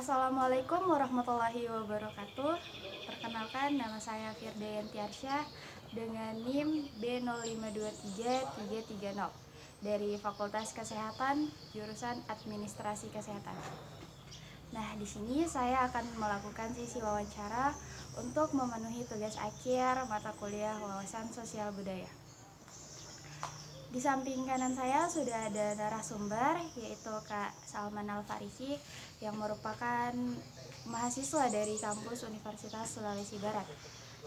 Assalamualaikum warahmatullahi wabarakatuh. Perkenalkan, nama saya Firdayanti Arsyah dengan NIM B0523330 dari Fakultas Kesehatan, jurusan Administrasi Kesehatan. Nah, di sini saya akan melakukan sesi wawancara untuk memenuhi tugas akhir mata kuliah Wawasan Sosial Budaya. Di samping kanan saya sudah ada narasumber, yaitu Kak Salman Al-Farisi yang merupakan mahasiswa dari kampus Universitas Sulawesi Barat.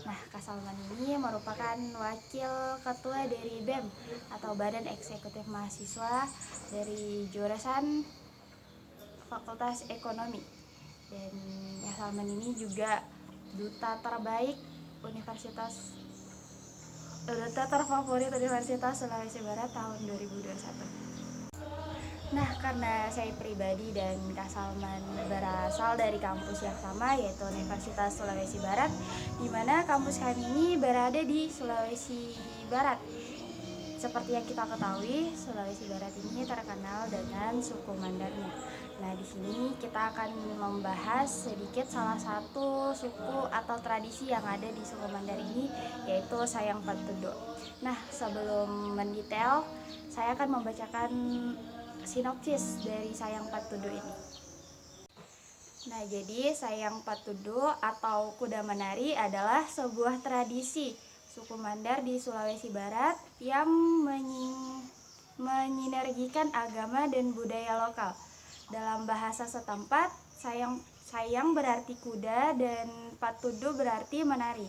Nah, Kak Salman ini merupakan wakil ketua dari BEM atau Badan Eksekutif Mahasiswa dari jurusan Fakultas Ekonomi. Dan Kak Salman ini juga duta terbaik duta terfavorit Universitas Sulawesi Barat tahun 2021. Nah, karena saya pribadi dan Kak Salman berasal dari kampus yang sama, yaitu Universitas Sulawesi Barat, di mana kampus kami ini berada di Sulawesi Barat. Seperti yang kita ketahui, Sulawesi Barat ini terkenal dengan suku Mandarnya. Nah, di sini kita akan membahas sedikit salah satu suku atau tradisi yang ada di suku Mandar ini, yaitu Sayang Patudo. Nah, sebelum mendetail, saya akan membacakan sinopsis dari Sayang Patudo ini. Nah, jadi Sayang Patudo atau kuda menari adalah sebuah tradisi suku Mandar di Sulawesi Barat yang menyinergikan agama dan budaya lokal. Dalam bahasa setempat, sayang berarti kuda dan patudo berarti menari.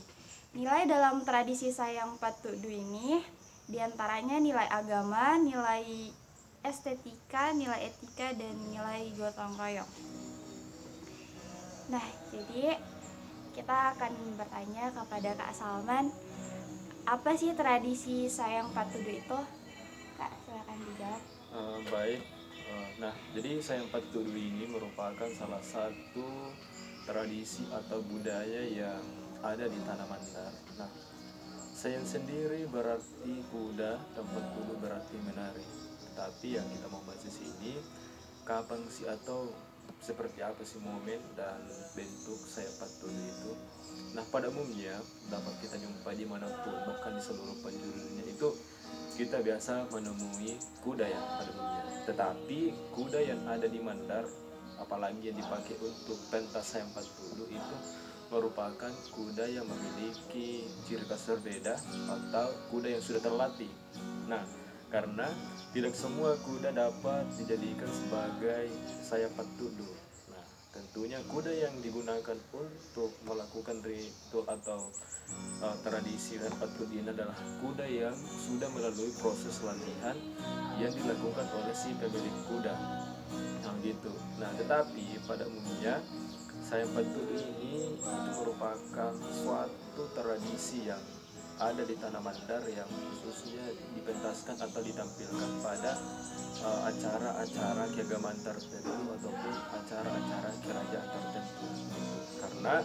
Nilai dalam tradisi Sayang Patudo ini diantaranya nilai agama, nilai estetika, nilai etika, dan nilai gotong royong. Nah, jadi kita akan bertanya kepada Kak Salman, apa sih tradisi Sayang Patudo itu? Kak, silakan dijawab. Baik. Nah, jadi Sayang Patudo ini merupakan salah satu tradisi atau budaya yang ada di tanah Mandar. Nah, sayang sendiri berarti kuda dan Patudo berarti menari. Tetapi yang kita mau bahas di sini, kapan sih atau seperti apa sih momen dan bentuk Sayang Patudo itu? Nah, pada umumnya dapat kita jumpai di manapun, bahkan di seluruh penjuru dunia itu kita biasa menemui kuda ya pada umumnya. Tetapi kuda yang ada di Mandar, apalagi yang dipakai untuk pentas Sayang Patudo itu merupakan kuda yang memiliki ciri khas berbeda atau kuda yang sudah terlatih. Nah, karena tidak semua kuda dapat dijadikan sebagai Sayang Patudo. Nah, tentunya kuda yang digunakan untuk melakukan ritual atau tradisi dan patudo ini adalah kuda yang sudah melalui proses latihan yang dilakukan oleh si pemilik kuda. Nah, gitu. Nah, tetapi pada umumnya Sayang Patudo ini itu merupakan suatu tradisi yang ada di tanah Mandar yang khususnya dipentaskan atau ditampilkan pada acara-acara keagamaan tertentu ataupun acara-acara kerajaan tertentu. Karena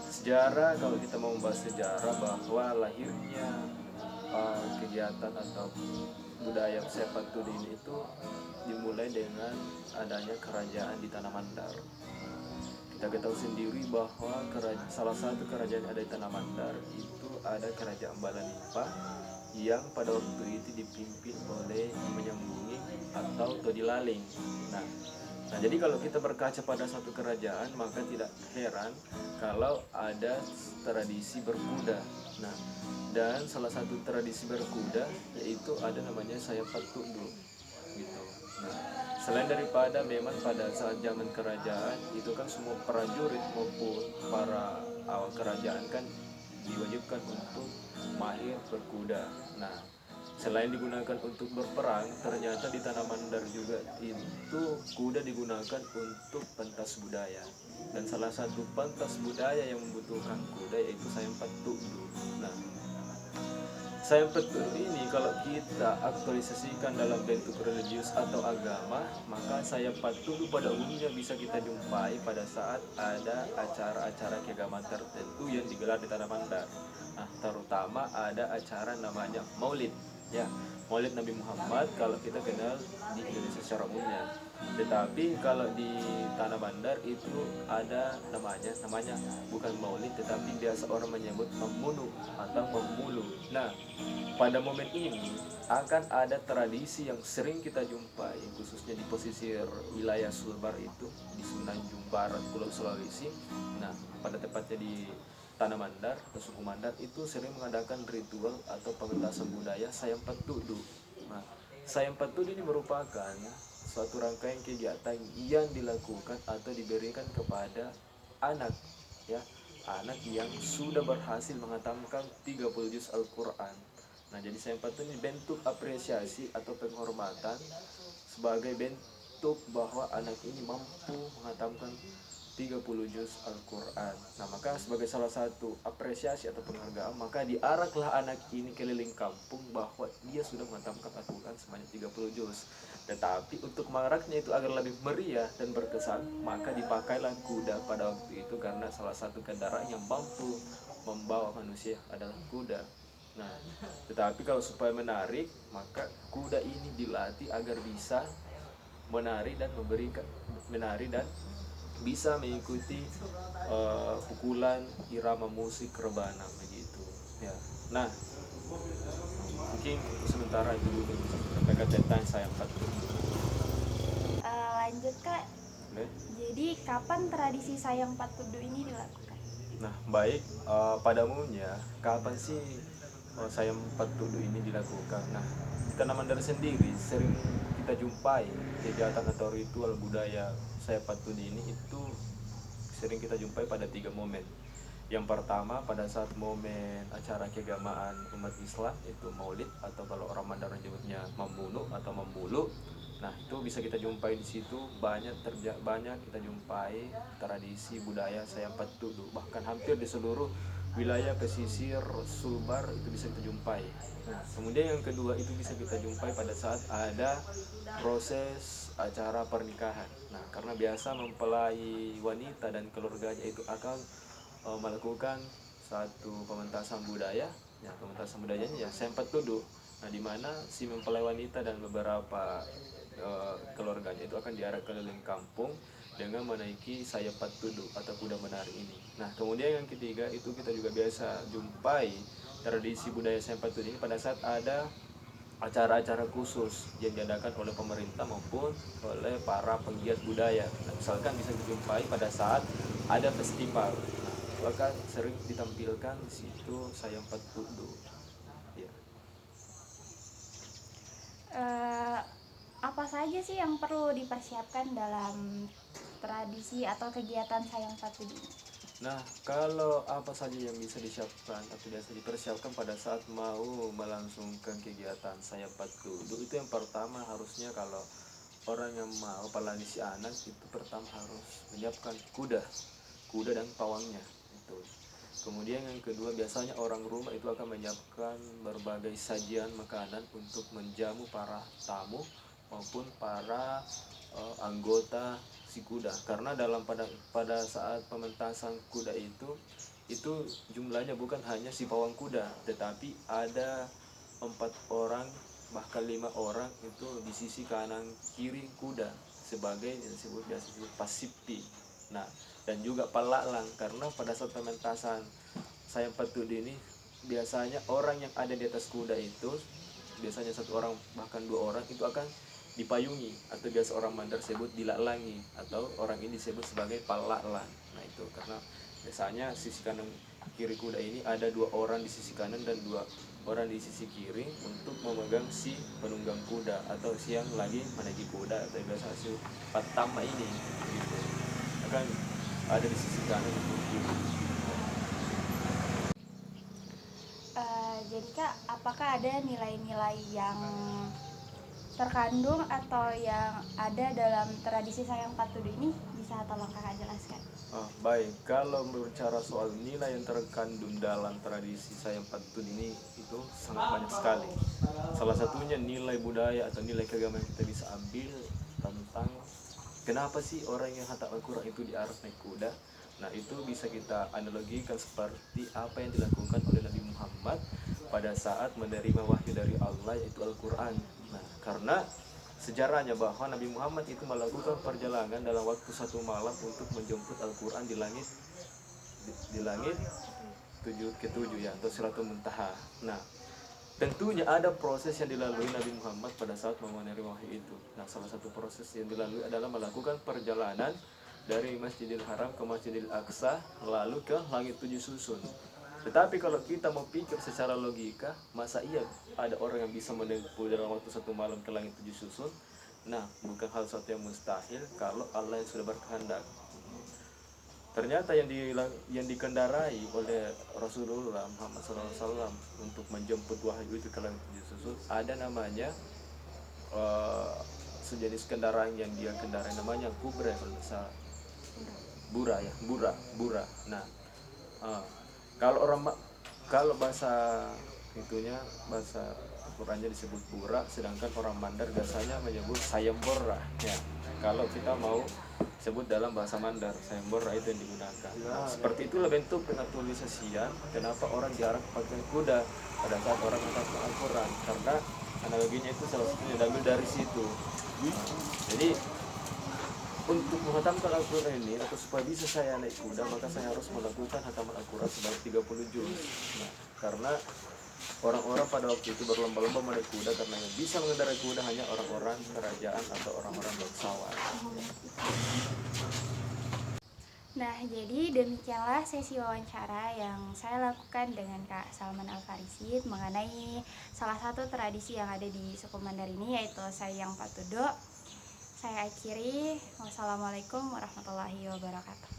sejarah, kalau kita mau membahas sejarah bahwa lahirnya kegiatan atau budaya Sayang Patudo ini itu dimulai dengan adanya kerajaan di tanah Mandar. Kita ketahui sendiri bahwa salah satu kerajaan yang ada di tanah Mandar itu ada kerajaan Balanipa yang pada waktu itu dipimpin oleh Menyambungi atau Todi Laling. Nah, jadi kalau kita berkaca pada satu kerajaan, maka tidak heran kalau ada tradisi berkuda. Nah, dan salah satu tradisi berkuda yaitu ada namanya Sayang Patudo gitu. Nah, selain daripada memang pada saat zaman kerajaan itu kan semua prajurit maupun para awak kerajaan kan diwajibkan untuk mahir berkuda. Nah, selain digunakan untuk berperang, ternyata di tanah Mandar juga itu kuda digunakan untuk pentas budaya. Dan salah satu pentas budaya yang membutuhkan kuda yaitu Sayang Patudo. Nah, Sayang Patudo ini kalau kita aktualisasikan dalam bentuk religius atau agama, maka Sayang Patudo pada umumnya bisa kita jumpai pada saat ada acara-acara keagamaan tertentu yang digelar di tanah Mandar. Nah, terutama ada acara namanya Maulid. Ya, Maulid Nabi Muhammad kalau kita kenal di Indonesia secara umumnya. Tetapi kalau di Tanah Mandar itu ada namanya bukan Maulid, tetapi biasa orang menyebut memunu atau memulu. Nah, pada momen ini akan ada tradisi yang sering kita jumpai, khususnya di pesisir wilayah Sulbar itu di Semenanjung Barat Pulau Sulawesi. Nah, pada tepatnya di Tanah Mandar atau suku Mandar itu sering mengadakan ritual atau pementasan budaya Sayam Petudu. Nah, Sayam Petudu ini merupakan suatu rangkaian kegiatan yang dilakukan atau diberikan kepada anak, ya, anak yang sudah berhasil menghatamkan 30 juz Al-Quran. Nah, jadi Sayam Petudu ini bentuk apresiasi atau penghormatan sebagai bentuk bahwa anak ini mampu menghatamkan 30 juz Al-Quran. Nah, maka sebagai salah satu apresiasi atau penghargaan, maka diaraklah anak ini keliling kampung bahwa dia sudah menghatamkan Al-Quran sebanyak 30 juz. Tetapi untuk mengaraknya itu agar lebih meriah dan berkesan, maka dipakailah kuda pada waktu itu karena salah satu kendaraan yang mampu membawa manusia adalah kuda. Nah, tetapi kalau supaya menarik, maka kuda ini dilatih agar bisa menari dan bisa mengikuti pukulan irama musik rebana begitu ya. Nah, mungkin sementara itu dulu sampaikan tentang Sayang Petudu. Lanjut Kak, Oke. jadi kapan tradisi Sayang Petudu ini dilakukan? Nah, baik, pada umumnya kapan sih Sayang Petudu ini dilakukan? Nah, di Tanah Mandar sendiri sering kita jumpai kegiatan atau ritual budaya Sayang Petudu ini itu sering kita jumpai pada 3 momen. Yang pertama pada saat momen acara keagamaan umat Islam itu Maulid atau kalau orang Mandar menyebutnya Membunu atau Membulu. Nah, itu bisa kita jumpai di situ banyak kita jumpai tradisi budaya Sayang Petudu. Bahkan hampir di seluruh wilayah pesisir Sulbar itu bisa kita jumpai. Nah, kemudian yang kedua itu bisa kita jumpai pada saat ada proses acara pernikahan. Nah, karena biasa mempelai wanita dan keluarganya itu akan melakukan satu pementasan budaya. Ya, pementasan budayanya ya Sayang Petudu. Nah, di mana si mempelai wanita dan beberapa keluarganya itu akan diarak keliling kampung dengan menaiki Sayap Petudu atau kuda menari ini. Nah, kemudian yang ketiga itu kita juga biasa jumpai tradisi budaya Sayap Petudu ini pada saat ada acara-acara khusus yang diadakan oleh pemerintah maupun oleh para penggiat budaya. Nah, misalkan bisa dijumpai pada saat ada festival. Nah, itu akan sering ditampilkan di situ Sayap Petudu. Ya. Apa saja sih yang perlu dipersiapkan dalam tradisi atau kegiatan Sayang Petudu ini? Nah, kalau apa saja yang bisa disiapkan atau biasa dipersiapkan pada saat mau melangsungkan kegiatan Sayap Petudu, itu yang pertama harusnya kalau orang yang mau, apalagi si anak itu pertama harus menyiapkan kuda dan pawangnya itu. Kemudian yang kedua biasanya orang rumah itu akan menyiapkan berbagai sajian makanan untuk menjamu para tamu maupun para anggota si kuda, karena pada saat pementasan kuda itu jumlahnya bukan hanya si pawang kuda, tetapi ada 4 orang bahkan 5 orang itu di sisi kanan kiri kuda sebagai yang biasa disebut pasipi. Nah, dan juga palalang, karena pada saat pementasan Sayap Petudu ini biasanya orang yang ada di atas kuda itu biasanya 1 orang bahkan 2 orang itu akan dipayungi atau biasa orang Mandar sebut dilalangi atau orang ini disebut sebagai palalang. Nah, itu karena biasanya sisi kanan kiri kuda ini ada 2 orang di sisi kanan dan 2 orang di sisi kiri untuk memegang si penunggang kuda atau si yang lagi menaiki kuda atau biasa si patama ini gitu. Akan ada di sisi kanan dan kiri. Jadi Kak, apakah ada nilai-nilai yang terkandung atau yang ada dalam tradisi Sayang Petudu ini? Bisa tolong Kakak jelaskan? Baik, kalau berbicara soal nilai yang terkandung dalam tradisi Sayang Petudu ini itu sangat banyak sekali. Salah satunya nilai budaya atau nilai keagamaan yang kita bisa ambil tentang kenapa sih orang yang hatam Al-Quran itu diarak naik kuda. Nah, itu bisa kita analogikan seperti apa yang dilakukan oleh Nabi Muhammad pada saat menerima wahyu dari Allah yaitu Al-Quran. Nah, karena sejarahnya bahwa Nabi Muhammad itu melakukan perjalanan dalam waktu 1 malam untuk menjemput Al-Quran di langit ketujuh ya, atau Sidratul Muntaha. Nah, tentunya ada proses yang dilalui Nabi Muhammad pada saat menerima wahyu itu. Nah, salah satu proses yang dilalui adalah melakukan perjalanan dari Masjidil Haram ke Masjidil Aqsa, lalu ke langit 7 susun. Tetapi kalau kita mau pikir secara logika, masa iya ada orang yang bisa menempuh dalam waktu 1 malam ke langit 7 susun? Nah, bukan hal suatu yang mustahil kalau Allah yang sudah berkehendak. Ternyata yang dikendarai oleh Rasulullah Muhammad SAW untuk menjemput wahyu itu ke langit 7 susun, ada namanya sejenis kendaraan yang dia kendarai, namanya kubra kalau tidak salah. Bura. Nah, kalau bahasa itunya, bahasa Qurannya disebut bura, sedangkan orang Mandar biasanya menyebut sayembora ya. Kalau kita mau sebut dalam bahasa Mandar, sayembora itu yang digunakan. Nah, seperti itulah bentuk naturalisasian kenapa orang diarah pakai kuda pada saat orang menghafal Al-Quran, karena analoginya itu salah satunya diambil dari situ. Nah, jadi untuk menghatamkan Al-Quran ini, atau supaya bisa saya naik kuda, maka saya harus melakukan hataman Al-Quran sebanyak 30 juz. Nah, karena orang-orang pada waktu itu berlomba-lomba menaik kuda, karena yang bisa mengendarai kuda hanya orang-orang kerajaan atau orang-orang bangsawan. Nah, jadi demikianlah sesi wawancara yang saya lakukan dengan Kak Salman Al-Farisid mengenai salah satu tradisi yang ada di suku Mandar ini, yaitu Sayang Patudo. Saya akhiri, wassalamualaikum warahmatullahi wabarakatuh.